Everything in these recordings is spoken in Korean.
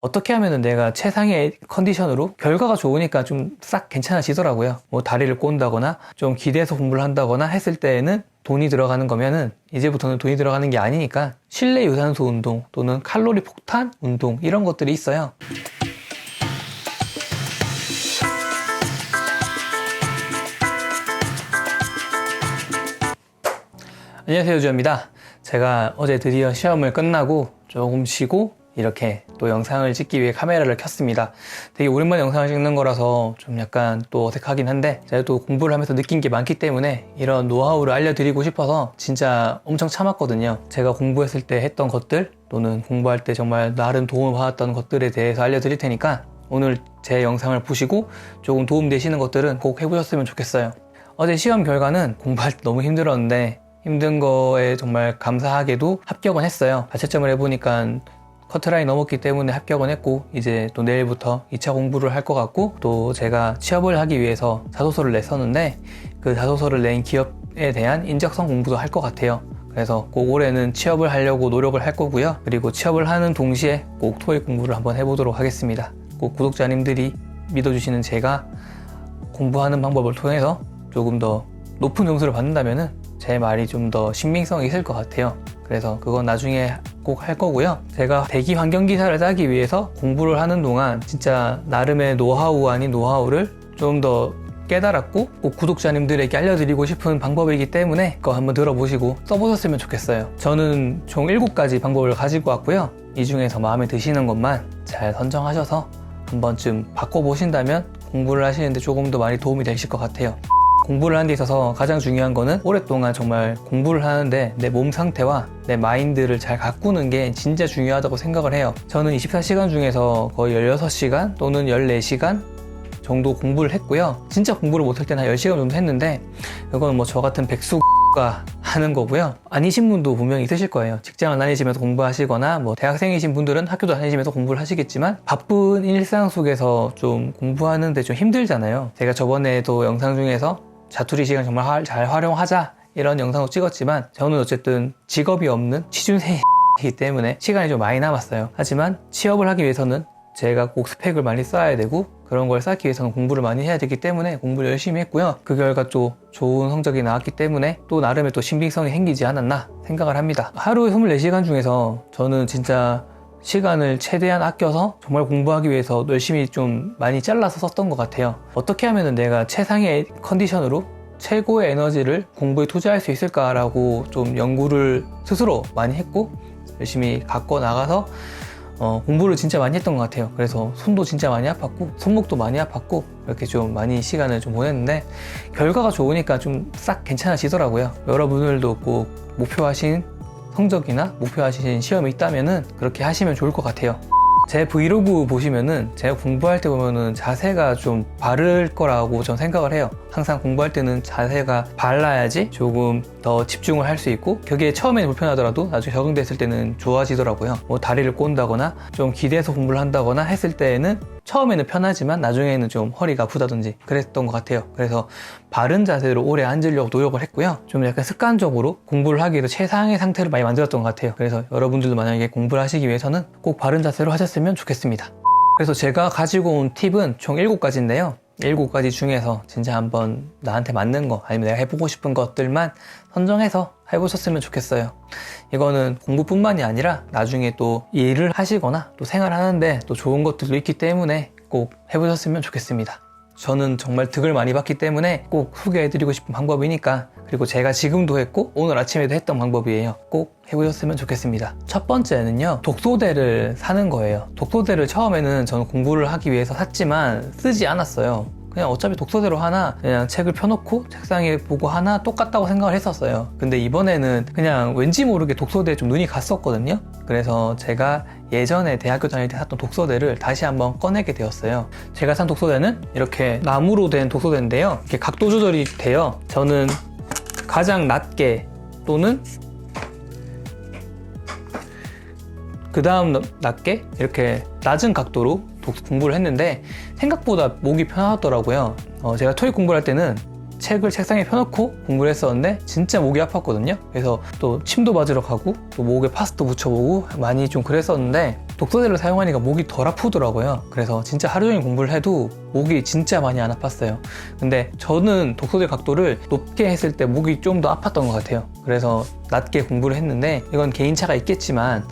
어떻게 하면은 내가 최상의 컨디션으로 결과가 좋으니까 좀 싹 괜찮아지더라고요. 뭐 다리를 꼰다거나 좀 기대서 공부를 한다거나 했을 때에는 돈이 들어가는 거면은 이제부터는 돈이 들어가는 게 아니니까 실내 유산소 운동 또는 칼로리 폭탄 운동 이런 것들이 있어요. 안녕하세요, 유주입니다. 제가 어제 드디어 시험을 끝나고 조금 쉬고 이렇게 또 영상을 찍기 위해 카메라를 켰습니다. 되게 오랜만에 영상을 찍는 거라서 좀 약간 또 어색하긴 한데 제가 또 공부를 하면서 느낀 게 많기 때문에 이런 노하우를 알려드리고 싶어서 진짜 엄청 참았거든요. 제가 공부했을 때 했던 것들 또는 공부할 때 정말 나름 도움을 받았던 것들에 대해서 알려드릴 테니까 오늘 제 영상을 보시고 조금 도움되시는 것들은 꼭 해보셨으면 좋겠어요. 어제 시험 결과는 공부할 때 너무 힘들었는데 힘든 거에 정말 감사하게도 합격은 했어요. 자체점을 해보니까 커트라인 넘었기 때문에 합격은 했고 이제 또 내일부터 2차 공부를 할 것 같고 또 제가 취업을 하기 위해서 자소서를 냈었는데 그 자소서를 낸 기업에 대한 인적성 공부도 할 것 같아요. 그래서 꼭 올해는 취업을 하려고 노력을 할 거고요. 그리고 취업을 하는 동시에 꼭 토익 공부를 한번 해보도록 하겠습니다. 꼭 구독자님들이 믿어주시는 제가 공부하는 방법을 통해서 조금 더 높은 점수를 받는다면은 제 말이 좀 더 신빙성이 있을 것 같아요. 그래서 그건 나중에 꼭 할 거고요. 제가 대기 환경 기사를 따기 위해서 공부를 하는 동안 진짜 나름의 노하우 아닌 노하우를 좀 더 깨달았고 꼭 구독자님들에게 알려드리고 싶은 방법이기 때문에 그거 한번 들어보시고 써보셨으면 좋겠어요. 저는 총 7가지 방법을 가지고 왔고요. 이 중에서 마음에 드시는 것만 잘 선정하셔서 한 번쯤 바꿔보신다면 공부를 하시는데 조금 더 많이 도움이 되실 것 같아요. 공부를 하는 데 있어서 가장 중요한 거는 오랫동안 정말 공부를 하는데 내 몸 상태와 내 마인드를 잘 가꾸는 게 진짜 중요하다고 생각을 해요. 저는 24시간 중에서 거의 16시간 또는 14시간 정도 공부를 했고요. 진짜 공부를 못할 때는 한 10시간 정도 했는데 그건 뭐 저 같은 백수가 하는 거고요. 아니신 분도 분명히 있으실 거예요. 직장을 다니시면서 공부하시거나 뭐 대학생이신 분들은 학교도 다니시면서 공부를 하시겠지만 바쁜 일상 속에서 좀 공부하는데 좀 힘들잖아요. 제가 저번에도 영상 중에서 자투리 시간 정말 잘 활용하자 이런 영상도 찍었지만 저는 어쨌든 직업이 없는 취준생이기 때문에 시간이 좀 많이 남았어요. 하지만 취업을 하기 위해서는 제가 꼭 스펙을 많이 쌓아야 되고 그런 걸 쌓기 위해서는 공부를 많이 해야 되기 때문에 공부를 열심히 했고요. 그 결과 또 좋은 성적이 나왔기 때문에 또 나름의 또 신빙성이 생기지 않았나 생각을 합니다. 하루 24시간 중에서 저는 진짜 시간을 최대한 아껴서 정말 공부하기 위해서 열심히 좀 많이 잘라서 썼던 것 같아요. 어떻게 하면 내가 최상의 컨디션으로 최고의 에너지를 공부에 투자할 수 있을까라고 좀 연구를 스스로 많이 했고 열심히 갖고 나가서 공부를 진짜 많이 했던 것 같아요. 그래서 손도 진짜 많이 아팠고 손목도 많이 아팠고 이렇게 좀 많이 시간을 좀 보냈는데 결과가 좋으니까 좀 싹 괜찮아지더라고요. 여러분들도 꼭 목표하신 성적이나 목표하신 시험이 있다면은 그렇게 하시면 좋을 것 같아요. 제 브이로그 보시면은 제가 공부할 때 보면은 자세가 좀 바를 거라고 전 생각을 해요. 항상 공부할 때는 자세가 발라야지 조금 더 집중을 할 수 있고 그게 처음에는 불편하더라도 나중에 적응됐을 때는 좋아지더라고요. 뭐 다리를 꼰다거나 좀 기대서 공부를 한다거나 했을 때에는 처음에는 편하지만 나중에는 좀 허리가 아프다든지 그랬던 것 같아요. 그래서 바른 자세로 오래 앉으려고 노력을 했고요. 좀 약간 습관적으로 공부를 하기 위해서 최상의 상태를 많이 만들었던 것 같아요. 그래서 여러분들도 만약에 공부를 하시기 위해서는 꼭 바른 자세로 하셨으면 좋겠습니다. 그래서 제가 가지고 온 팁은 총 7가지인데요. 7가지 중에서 진짜 한번 나한테 맞는 거 아니면 내가 해보고 싶은 것들만 선정해서 해보셨으면 좋겠어요. 이거는 공부뿐만이 아니라 나중에 또 일을 하시거나 또 생활하는데 또 좋은 것들도 있기 때문에 꼭 해보셨으면 좋겠습니다. 저는 정말 득을 많이 봤기 때문에 꼭 소개해드리고 싶은 방법이니까 그리고 제가 지금도 했고 오늘 아침에도 했던 방법이에요. 꼭 해보셨으면 좋겠습니다. 첫 번째는요, 독서대를 사는 거예요. 독서대를 처음에는 저는 공부를 하기 위해서 샀지만 쓰지 않았어요. 그냥 어차피 독서대로 하나 그냥 책을 펴놓고 책상에 보고 하나 똑같다고 생각을 했었어요. 근데 이번에는 그냥 왠지 모르게 독서대에 좀 눈이 갔었거든요. 그래서 제가 예전에 대학교 다닐 때 샀던 독서대를 다시 한번 꺼내게 되었어요. 제가 산 독서대는 이렇게 나무로 된 독서대인데요. 이렇게 각도 조절이 돼요. 저는 가장 낮게 또는 그 다음 낮게 이렇게 낮은 각도로 공부를 했는데 생각보다 목이 편하더라고요. 제가 토익 공부를 할 때는 책을 책상에 펴놓고 공부를 했었는데 진짜 목이 아팠거든요. 그래서 또 침도 맞으러 가고 또 목에 파스도 붙여보고 많이 좀 그랬었는데 독서제를 사용하니까 목이 덜 아프더라고요. 그래서 진짜 하루 종일 공부를 해도 목이 진짜 많이 안 아팠어요. 근데 저는 독서제 각도를 높게 했을 때 목이 좀 더 아팠던 것 같아요. 그래서 낮게 공부를 했는데 이건 개인차가 있겠지만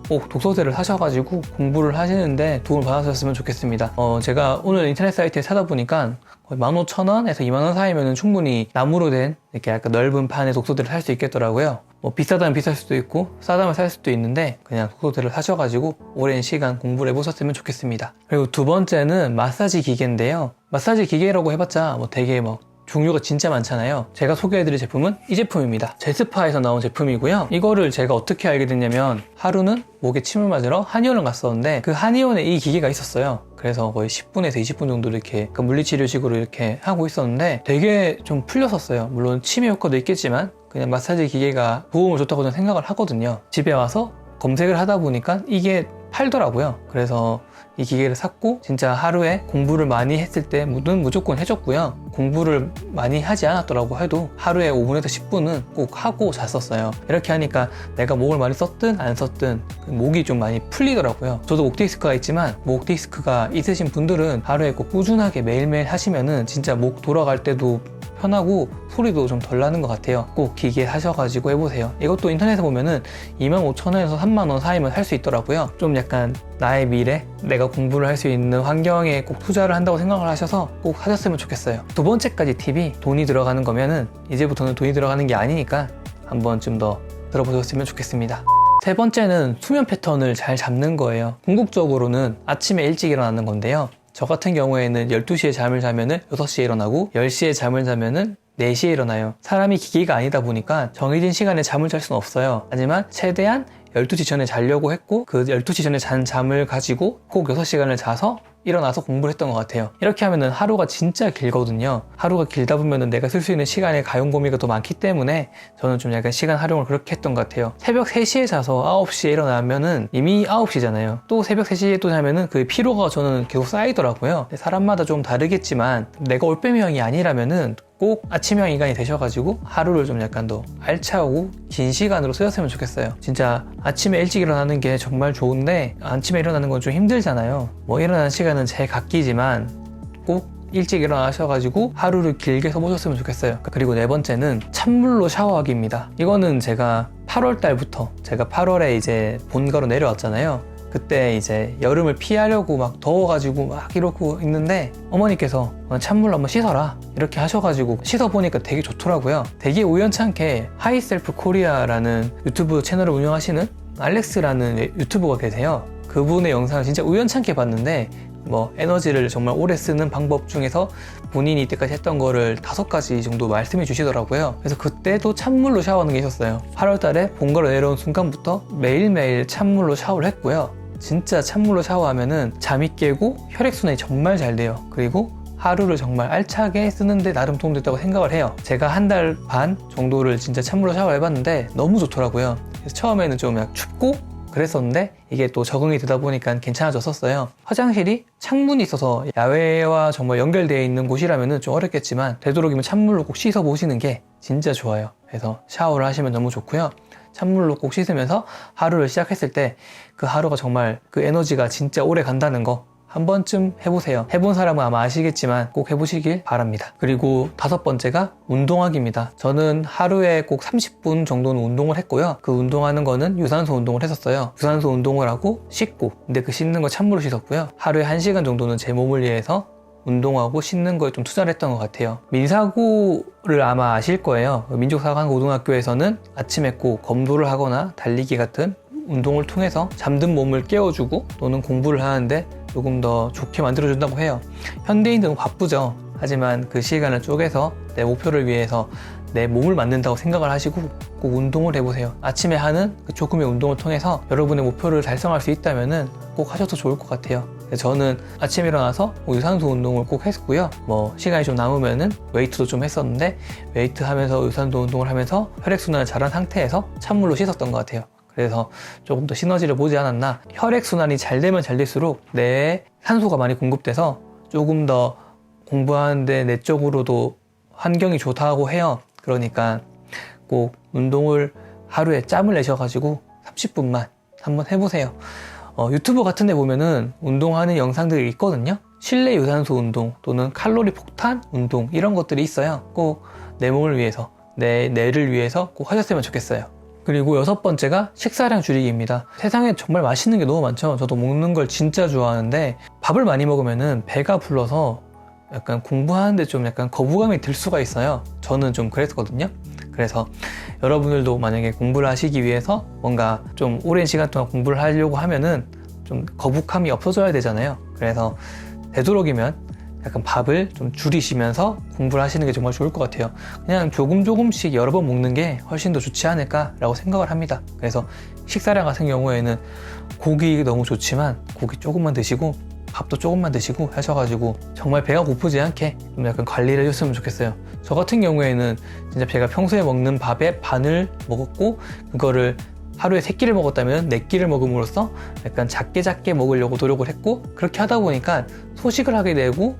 꼭 독서제를 사셔가지고 공부를 하시는데 도움을 받으셨으면 좋겠습니다. 제가 오늘 인터넷 사이트에 찾아보니까 거의 15,000원에서 20,000원 사이면 충분히 나무로 된 이렇게 약간 넓은 판의 독서제를 살 수 있겠더라고요. 비싸다면 비쌀 수도 있고 싸다면 쌀 수도 있는데 그냥 독서제를 사셔가지고 오랜 시간 공부를 해보셨으면 좋겠습니다. 그리고 두 번째는 마사지 기계인데요. 마사지 기계라고 해봤자 되게 종류가 진짜 많잖아요. 제가 소개해드릴 제품은 이 제품입니다. 제스파에서 나온 제품이고요. 이거를 제가 어떻게 알게 됐냐면 하루는 목에 침을 맞으러 한의원을 갔었는데 그 한의원에 이 기계가 있었어요. 그래서 거의 10분에서 20분 정도 이렇게 물리치료식으로 이렇게 하고 있었는데 되게 좀 풀렸었어요. 물론 치매 효과도 있겠지만 그냥 마사지 기계가 도움을 줬다고 저는 생각을 하거든요. 집에 와서 검색을 하다 보니까 이게 팔더라고요. 그래서 이 기계를 샀고 진짜 하루에 공부를 많이 했을 때는 무조건 해줬고요. 공부를 많이 하지 않았더라고 해도 하루에 5분에서 10분은 꼭 하고 잤었어요. 이렇게 하니까 내가 목을 많이 썼든 안 썼든 목이 좀 많이 풀리더라고요. 저도 목 디스크가 있지만 목 디스크가 있으신 분들은 하루에 꼭 꾸준하게 매일매일 하시면은 진짜 목 돌아갈 때도 편하고 소리도 좀 덜 나는 것 같아요. 꼭 기계 사셔가지고 해보세요. 이것도 인터넷에 보면은 25,000원에서 30,000원 사이면 살 수 있더라고요. 좀 약간 나의 미래, 내가 공부를 할 수 있는 환경에 꼭 투자를 한다고 생각을 하셔서 꼭 하셨으면 좋겠어요. 두 번째까지 팁이 돈이 들어가는 거면은 이제부터는 돈이 들어가는 게 아니니까 한 번쯤 더 들어보셨으면 좋겠습니다. 세 번째는 수면 패턴을 잘 잡는 거예요. 궁극적으로는 아침에 일찍 일어나는 건데요. 저 같은 경우에는 12시에 잠을 자면은 6시에 일어나고 10시에 잠을 자면은 4시에 일어나요. 사람이 기계가 아니다 보니까 정해진 시간에 잠을 잘 수는 없어요. 하지만 최대한 12시 전에 자려고 했고 그 12시 전에 잔 잠을 가지고 꼭 6시간을 자서 일어나서 공부를 했던 것 같아요. 이렇게 하면은 하루가 진짜 길거든요. 하루가 길다 보면은 내가 쓸 수 있는 시간에 가용범위가 더 많기 때문에 저는 좀 약간 시간 활용을 그렇게 했던 것 같아요. 새벽 3시에 자서 9시에 일어나면은 이미 9시잖아요. 또 새벽 3시에 또 자면은 그 피로가 저는 계속 쌓이더라고요. 사람마다 좀 다르겠지만 내가 올빼미형이 아니라면은 꼭 아침형 인간이 되셔가지고 하루를 좀 약간 더 알차고 긴 시간으로 쓰셨으면 좋겠어요. 진짜 아침에 일찍 일어나는 게 정말 좋은데 아침에 일어나는 건 좀 힘들잖아요. 일어나는 시간은 제 각기지만 꼭 일찍 일어나셔가지고 하루를 길게 써보셨으면 좋겠어요. 그리고 네 번째는 찬물로 샤워하기입니다. 이거는 제가 8월 달부터 제가 8월에 이제 본가로 내려왔잖아요. 그때 이제 여름을 피하려고 막 더워가지고 막 이러고 있는데 어머니께서 찬물로 한번 씻어라 이렇게 하셔가지고 씻어보니까 되게 좋더라고요. 되게 우연찮게 하이셀프 코리아라는 유튜브 채널을 운영하시는 알렉스라는 유튜버가 계세요. 그분의 영상을 진짜 우연찮게 봤는데 에너지를 정말 오래 쓰는 방법 중에서 본인이 이때까지 했던 거를 5가지 정도 말씀해 주시더라고요. 그래서 그때도 찬물로 샤워하는 게 있었어요. 8월 달에 본가로 내려온 순간부터 매일매일 찬물로 샤워를 했고요. 진짜 찬물로 샤워하면은 잠이 깨고 혈액순환이 정말 잘 돼요. 그리고 하루를 정말 알차게 쓰는데 나름 도움됐다고 생각을 해요. 제가 1달 반 정도를 진짜 찬물로 샤워를 해봤는데 너무 좋더라고요. 그래서 처음에는 좀 약간 춥고 그랬었는데 이게 또 적응이 되다 보니까 괜찮아졌었어요. 화장실이 창문이 있어서 야외와 정말 연결되어 있는 곳이라면 좀 어렵겠지만 되도록이면 찬물로 꼭 씻어 보시는 게 진짜 좋아요. 그래서 샤워를 하시면 너무 좋고요. 찬물로 꼭 씻으면서 하루를 시작했을 때 그 하루가 정말 그 에너지가 진짜 오래 간다는 거 한 번쯤 해보세요. 해본 사람은 아마 아시겠지만 꼭 해보시길 바랍니다. 그리고 5번째가 운동하기입니다. 저는 하루에 꼭 30분 정도는 운동을 했고요. 그 운동하는 거는 유산소 운동을 했었어요. 유산소 운동을 하고 씻고, 근데 그 씻는 거 찬물로 씻었고요. 하루에 1시간 정도는 제 몸을 위해서 운동하고 씻는 거에 좀 투자를 했던 것 같아요. 민사고를 아마 아실 거예요. 민족사관고등학교에서는 아침에 꼭 검도를 하거나 달리기 같은 운동을 통해서 잠든 몸을 깨워주고 또는 공부를 하는데 조금 더 좋게 만들어준다고 해요. 현대인들은 바쁘죠. 하지만 그 시간을 쪼개서 내 목표를 위해서 내 몸을 만든다고 생각을 하시고 꼭 운동을 해보세요. 아침에 하는 그 조금의 운동을 통해서 여러분의 목표를 달성할 수 있다면 꼭 하셔도 좋을 것 같아요. 저는 아침에 일어나서 유산소 운동을 꼭 했고요. 시간이 좀 남으면은 웨이트도 좀 했었는데 웨이트 하면서 유산소 운동을 하면서 혈액순환을 잘한 상태에서 찬물로 씻었던 것 같아요. 그래서 조금 더 시너지를 보지 않았나. 혈액순환이 잘 되면 잘 될수록 뇌에 산소가 많이 공급돼서 조금 더 공부하는데 내적으로도 환경이 좋다고 해요. 그러니까 꼭 운동을 하루에 짬을 내셔가지고 30분만 한번 해보세요. 유튜브 같은 데 보면은 운동하는 영상들이 있거든요. 실내 유산소 운동 또는 칼로리 폭탄 운동 이런 것들이 있어요. 꼭 내 몸을 위해서, 내 뇌를 위해서 꼭 하셨으면 좋겠어요. 그리고 6번째가 식사량 줄이기입니다. 세상에 정말 맛있는 게 너무 많죠. 저도 먹는 걸 진짜 좋아하는데 밥을 많이 먹으면은 배가 불러서 약간 공부하는데 좀 약간 거부감이 들 수가 있어요. 저는 좀 그랬거든요. 그래서 여러분들도 만약에 공부를 하시기 위해서 뭔가 좀 오랜 시간 동안 공부를 하려고 하면은 좀 거부감이 없어져야 되잖아요. 그래서 되도록이면 약간 밥을 좀 줄이시면서 공부를 하시는 게 정말 좋을 것 같아요. 그냥 조금씩 여러 번 먹는 게 훨씬 더 좋지 않을까라고 생각을 합니다. 그래서 식사량 같은 경우에는 고기 너무 좋지만 고기 조금만 드시고 밥도 조금만 드시고 하셔가지고 정말 배가 고프지 않게 좀 약간 관리를 해줬으면 좋겠어요. 저 같은 경우에는 진짜 제가 평소에 먹는 밥의 반을 먹었고 그거를 하루에 3끼를 먹었다면 4끼를 먹음으로써 약간 작게 먹으려고 노력을 했고 그렇게 하다 보니까 소식을 하게 되고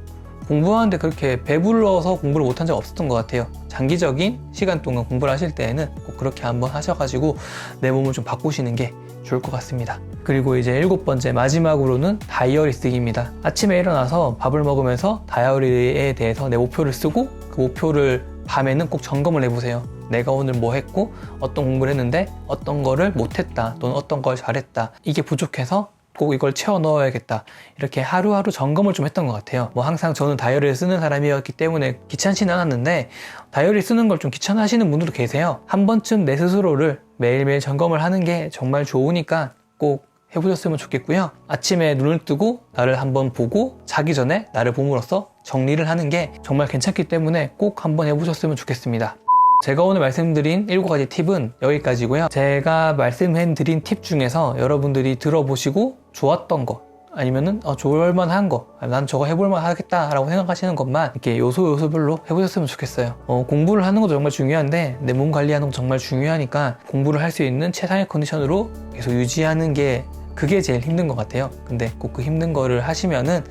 공부하는데 그렇게 배불러서 공부를 못한 적 없었던 것 같아요. 장기적인 시간 동안 공부를 하실 때에는 꼭 그렇게 한번 하셔가지고 내 몸을 좀 바꾸시는 게 좋을 것 같습니다. 그리고 이제 7번째 마지막으로는 다이어리 쓰기입니다. 아침에 일어나서 밥을 먹으면서 다이어리에 대해서 내 목표를 쓰고 그 목표를 밤에는 꼭 점검을 해보세요. 내가 오늘 뭐 했고 어떤 공부를 했는데 어떤 거를 못했다 또는 어떤 걸 잘했다, 이게 부족해서 꼭 이걸 채워 넣어야겠다, 이렇게 하루하루 점검을 좀 했던 것 같아요. 뭐 항상 저는 다이어리를 쓰는 사람이었기 때문에 귀찮지는 않았는데 다이어리 쓰는 걸 좀 귀찮아하시는 분들도 계세요. 한 번쯤 내 스스로를 매일매일 점검을 하는 게 정말 좋으니까 꼭 해보셨으면 좋겠고요. 아침에 눈을 뜨고 나를 한번 보고 자기 전에 나를 봄으로써 정리를 하는 게 정말 괜찮기 때문에 꼭 한번 해보셨으면 좋겠습니다. 제가 오늘 말씀드린 7가지 팁은 여기까지고요. 제가 말씀드린 팁 중에서 여러분들이 들어보시고 좋았던 거 아니면은 좋을만한 거, 난 저거 해볼만 하겠다 라고 생각하시는 것만 이렇게 요소별로 해보셨으면 좋겠어요. 공부를 하는 것도 정말 중요한데 내 몸 관리하는 것도 정말 중요하니까 공부를 할 수 있는 최상의 컨디션으로 계속 유지하는 게 그게 제일 힘든 것 같아요. 근데 꼭 그 힘든 거를 하시면은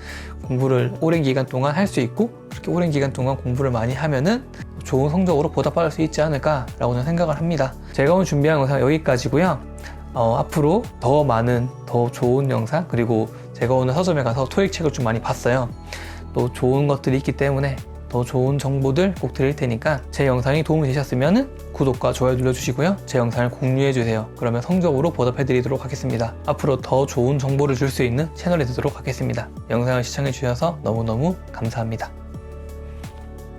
공부를 오랜 기간 동안 할 수 있고 그렇게 오랜 기간 동안 공부를 많이 하면은 좋은 성적으로 보답받을 수 있지 않을까라고 생각을 합니다. 제가 오늘 준비한 영상 여기까지고요. 앞으로 더 많은 더 좋은 영상, 그리고 제가 오늘 서점에 가서 토익 책을 좀 많이 봤어요. 또 좋은 것들이 있기 때문에 더 좋은 정보들 꼭 드릴 테니까 제 영상이 도움이 되셨으면 구독과 좋아요 눌러주시고요. 제 영상을 공유해주세요. 그러면 성적으로 보답해드리도록 하겠습니다. 앞으로 더 좋은 정보를 줄 수 있는 채널이 되도록 하겠습니다. 영상을 시청해주셔서 너무너무 감사합니다.